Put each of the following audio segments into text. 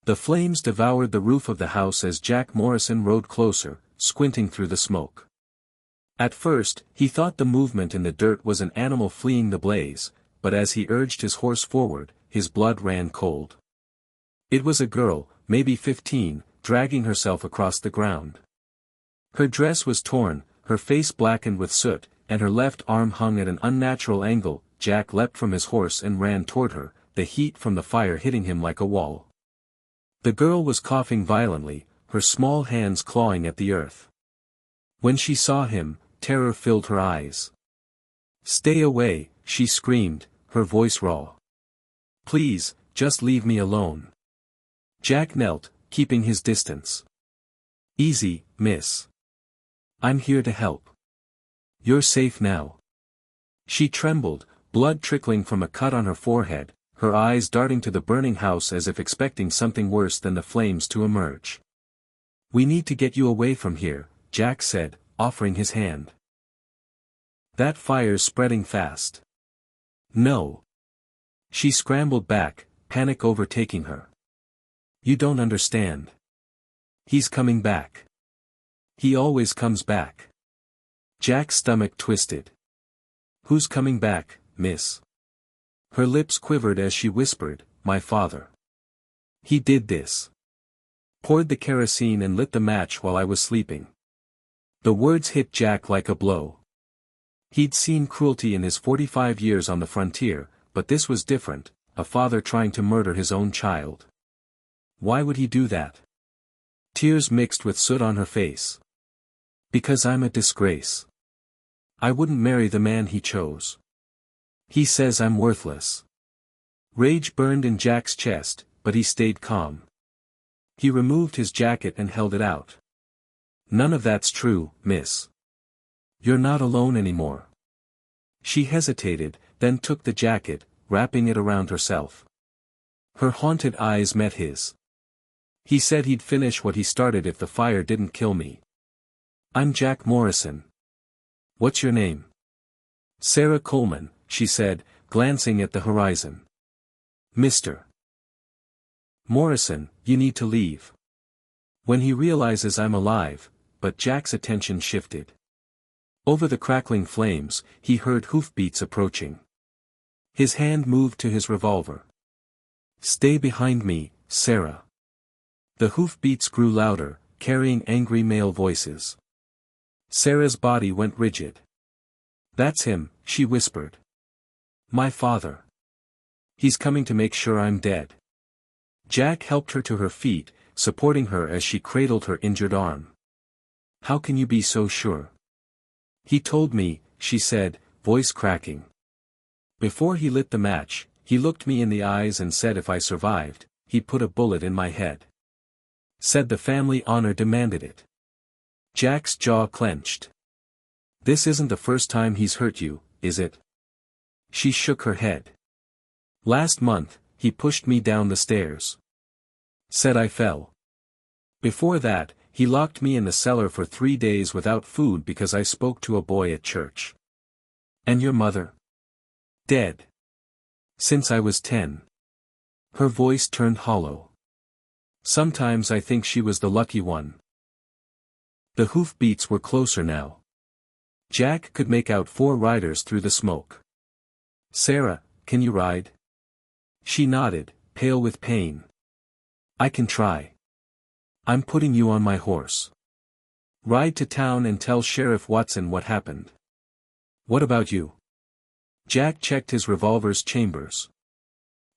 The flames devoured the roof of the house as Jack Morrison rode closer, squinting through the smoke. At first, he thought the movement in the dirt was an animal fleeing the blaze, but as he urged his horse forward, his blood ran cold. It was a girl, maybe 15, dragging herself across the ground. Her dress was torn, her face blackened with soot, and her left arm hung at an unnatural angle. Jack leapt from his horse and ran toward her, the heat from the fire hitting him like a wall. The girl was coughing violently, her small hands clawing at the earth. When she saw him, terror filled her eyes. "Stay away," she screamed, her voice raw. "Please, just leave me alone." Jack knelt, keeping his distance. "Easy, miss. I'm here to help. You're safe now." She trembled, blood trickling from a cut on her forehead, her eyes darting to the burning house as if expecting something worse than the flames to emerge. "We need to get you away from here," Jack said, offering his hand. "That fire's spreading fast." "No." She scrambled back, panic overtaking her. "You don't understand. He's coming back. He always comes back." Jack's stomach twisted. "Who's coming back, miss?" Her lips quivered as she whispered, "My father. He did this. Poured the kerosene and lit the match while I was sleeping." The words hit Jack like a blow. He'd seen cruelty in his 45 years on the frontier, but this was different, a father trying to murder his own child. Why would he do that? Tears mixed with soot on her face. "Because I'm a disgrace. I wouldn't marry the man he chose. He says I'm worthless." Rage burned in Jack's chest, but he stayed calm. He removed his jacket and held it out. "None of that's true, miss. You're not alone anymore." She hesitated, then took the jacket, wrapping it around herself. Her haunted eyes met his. "He said he'd finish what he started if the fire didn't kill me." "I'm Jack Morrison." "What's your name?" "Sarah Coleman," she said, glancing at the horizon. "Mr. Morrison, you need to leave. When he realizes I'm alive," but Jack's attention shifted. Over the crackling flames, he heard hoofbeats approaching. His hand moved to his revolver. "Stay behind me, Sarah." The hoofbeats grew louder, carrying angry male voices. Sarah's body went rigid. "That's him," she whispered. "My father. He's coming to make sure I'm dead." Jack helped her to her feet, supporting her as she cradled her injured arm. "How can you be so sure?" "He told me," she said, voice cracking. "Before he lit the match, he looked me in the eyes and said if I survived, he'd put a bullet in my head. Said the family honor demanded it." Jack's jaw clenched. "This isn't the first time he's hurt you, is it?" She shook her head. "Last month, he pushed me down the stairs. Said I fell. Before that, he locked me in the cellar for 3 days without food because I spoke to a boy at church." "And your mother?" "Dead. Since I was 10. Her voice turned hollow. "Sometimes I think she was the lucky one." The hoofbeats were closer now. Jack could make out 4 riders through the smoke. "Sarah, can you ride?" She nodded, pale with pain. "I can try. I'm putting you on my horse. Ride to town and tell Sheriff Watson what happened." "What about you?" Jack checked his revolver's chambers.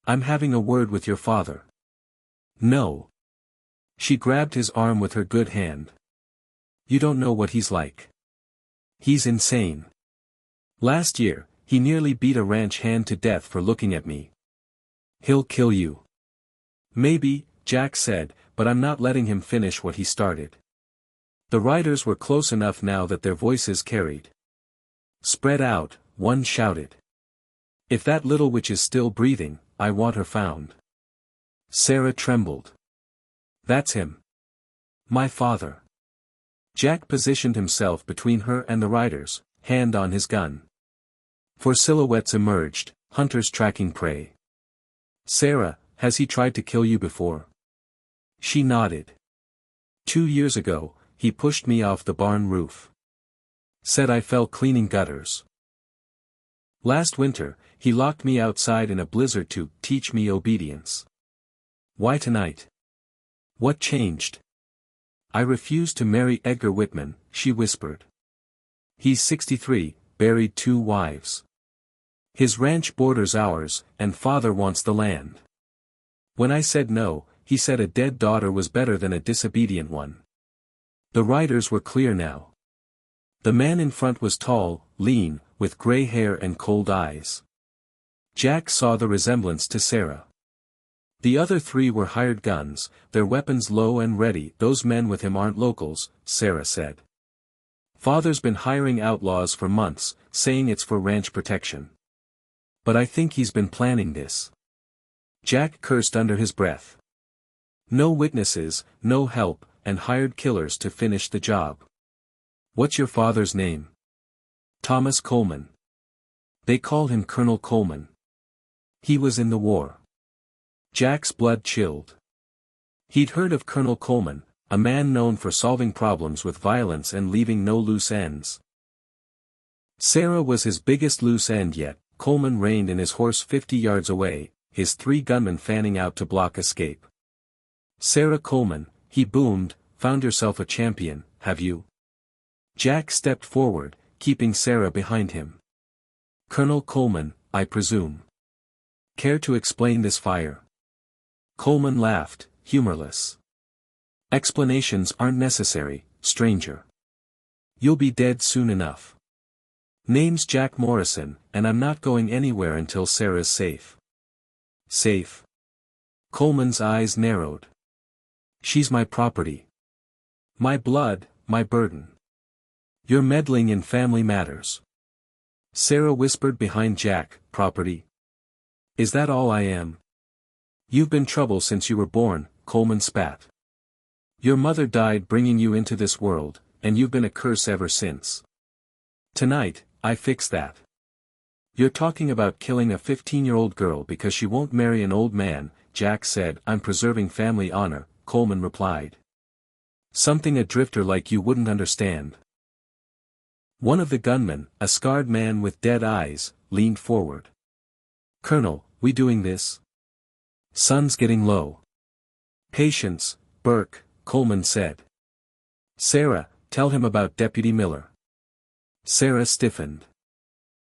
"I'm having a word with your father." "No." She grabbed his arm with her good hand. "You don't know what he's like. He's insane. Last year, he nearly beat a ranch hand to death for looking at me. He'll kill you." "Maybe," Jack said, "but I'm not letting him finish what he started." The riders were close enough now that their voices carried. "Spread out," one shouted. "If that little witch is still breathing, I want her found." Sarah trembled. "That's him. My father." Jack positioned himself between her and the riders, hand on his gun. 4 silhouettes emerged, hunters tracking prey. "Sarah, has he tried to kill you before?" She nodded. 2 years ago, he pushed me off the barn roof. Said I fell cleaning gutters. Last winter, he locked me outside in a blizzard to teach me obedience. Why tonight? What changed? I refused to marry Edgar Whitman, she whispered. He's 63, buried 2 wives. His ranch borders ours, and father wants the land. When I said no, he said a dead daughter was better than a disobedient one. The riders were clear now. The man in front was tall, lean, with gray hair and cold eyes. Jack saw the resemblance to Sarah. The other 3 were hired guns, their weapons low and ready. Those men with him aren't locals, Sarah said. Father's been hiring outlaws for months, saying it's for ranch protection. But I think he's been planning this. Jack cursed under his breath. No witnesses, no help, and hired killers to finish the job. What's your father's name? Thomas Coleman. They call him Colonel Coleman. He was in the war. Jack's blood chilled. He'd heard of Colonel Coleman, a man known for solving problems with violence and leaving no loose ends. Sarah was his biggest loose end yet. Coleman reined in his horse 50 yards away, his 3 gunmen fanning out to block escape. Sarah Coleman, he boomed, found yourself a champion, have you? Jack stepped forward, keeping Sarah behind him. Colonel Coleman, I presume. Care to explain this fire? Coleman laughed, humorless. Explanations aren't necessary, stranger. You'll be dead soon enough. Name's Jack Morrison, and I'm not going anywhere until Sarah's safe. Safe? Coleman's eyes narrowed. She's my property. My blood, my burden. You're meddling in family matters. Sarah whispered behind Jack, property? Is that all I am? You've been trouble since you were born, Coleman spat. Your mother died bringing you into this world, and you've been a curse ever since. Tonight, I fix that. You're talking about killing a 15-year-old girl because she won't marry an old man, Jack said. I'm preserving family honor, Coleman replied. Something a drifter like you wouldn't understand. One of the gunmen, a scarred man with dead eyes, leaned forward. Colonel, we doing this? Sun's getting low. Patience, Burke, Coleman said. Sarah, tell him about Deputy Miller. Sarah stiffened.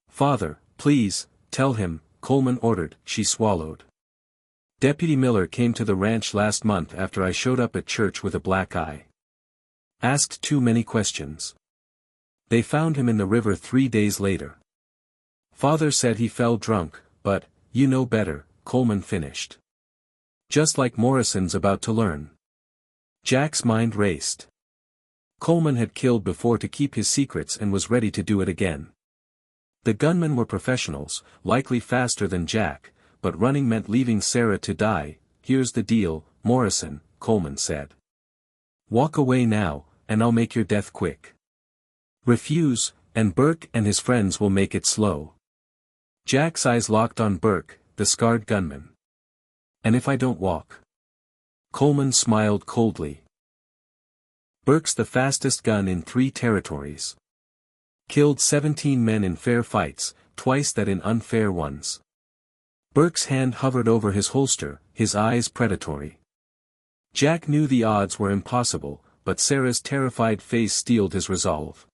Father, please, tell him, Coleman ordered. She swallowed. Deputy Miller came to the ranch last month after I showed up at church with a black eye. Asked too many questions. They found him in the river 3 days later. Father said he fell drunk, but, you know better, Coleman finished. Just like Morrison's about to learn. Jack's mind raced. Coleman had killed before to keep his secrets and was ready to do it again. The gunmen were professionals, likely faster than Jack, but running meant leaving Sarah to die. Here's the deal, Morrison, Coleman said. Walk away now, and I'll make your death quick. Refuse, and Burke and his friends will make it slow. Jack's eyes locked on Burke, the scarred gunman. And if I don't walk? Coleman smiled coldly. Burke's the fastest gun in 3 territories. Killed 17 men in fair fights, twice that in unfair ones. Burke's hand hovered over his holster, his eyes predatory. Jack knew the odds were impossible, but Sarah's terrified face steeled his resolve.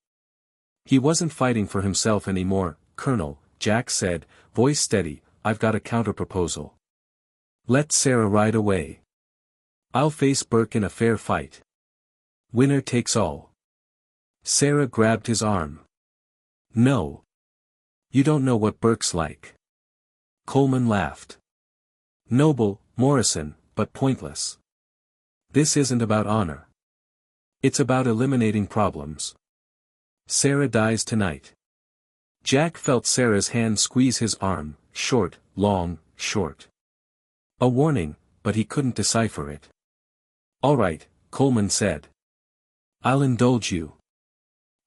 He wasn't fighting for himself anymore. Colonel, Jack said, voice steady, I've got a counter-proposal. Let Sarah ride away. I'll face Burke in a fair fight. Winner takes all. Sarah grabbed his arm. No. You don't know what Burke's like. Coleman laughed. Noble, Morrison, but pointless. This isn't about honor. It's about eliminating problems. Sarah dies tonight. Jack felt Sarah's hand squeeze his arm, short, long, short. A warning, but he couldn't decipher it. All right, Coleman said. I'll indulge you.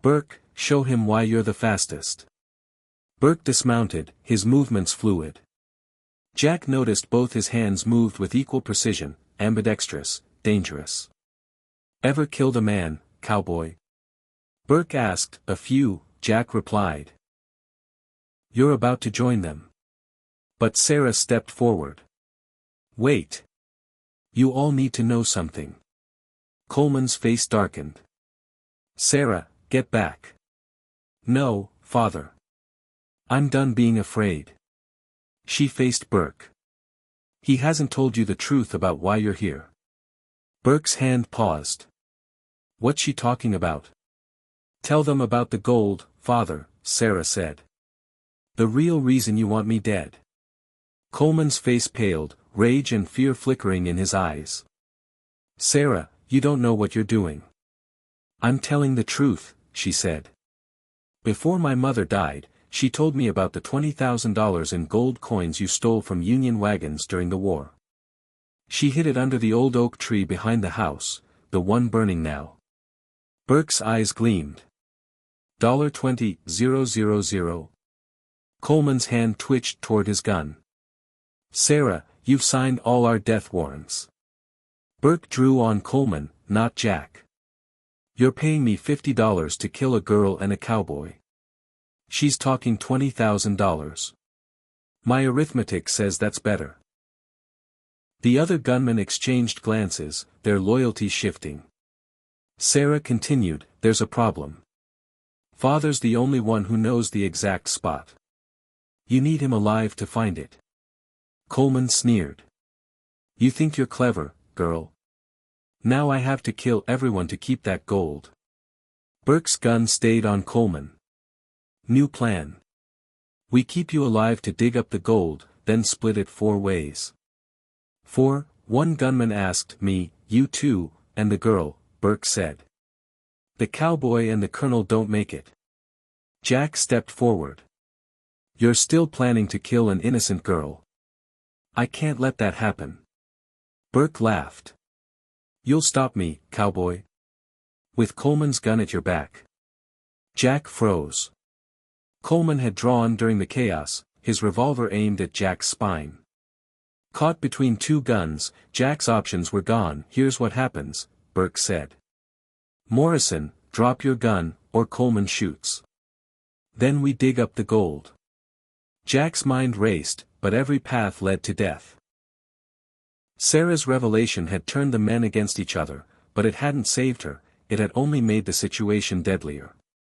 Burke, show him why you're the fastest. Burke dismounted, his movements fluid. Jack noticed both his hands moved with equal precision, ambidextrous, dangerous. Ever killed a man, cowboy? Burke asked. A few, Jack replied. You're about to join them. But Sarah stepped forward. Wait. You all need to know something. Coleman's face darkened. Sarah, get back. No, father. I'm done being afraid. She faced Burke. He hasn't told you the truth about why you're here. Burke's hand paused. What's she talking about? Tell them about the gold, father, Sarah said. The real reason you want me dead. Coleman's face paled, rage and fear flickering in his eyes. Sarah, you don't know what you're doing. I'm telling the truth, she said. Before my mother died, she told me about the $20,000 in gold coins you stole from Union wagons during the war. She hid it under the old oak tree behind the house, the one burning now. Burke's eyes gleamed. $20,000. Coleman's hand twitched toward his gun. Sarah, you've signed all our death warrants. Burke drew on Coleman, not Jack. You're paying me $50 to kill a girl and a cowboy. She's talking $20,000. My arithmetic says that's better. The other gunmen exchanged glances, their loyalty shifting. Sarah continued, there's a problem. Father's the only one who knows the exact spot. You need him alive to find it. Coleman sneered. You think you're clever, girl? Now I have to kill everyone to keep that gold. Burke's gun stayed on Coleman. New plan. We keep you alive to dig up the gold, then split it 4 ways. 4, one gunman asked me, you too, and the girl, Burke said. The cowboy and the colonel don't make it. Jack stepped forward. You're still planning to kill an innocent girl. I can't let that happen. Burke laughed. You'll stop me, cowboy? With Coleman's gun at your back. Jack froze. Coleman had drawn during the chaos, his revolver aimed at Jack's spine. Caught between 2 guns, Jack's options were gone. Here's what happens, Burke said. Morrison, drop your gun, or Coleman shoots. Then we dig up the gold. Jack's mind raced, but every path led to death. Sarah's revelation had turned the men against each other, but it hadn't saved her, it had only made the situation deadlier.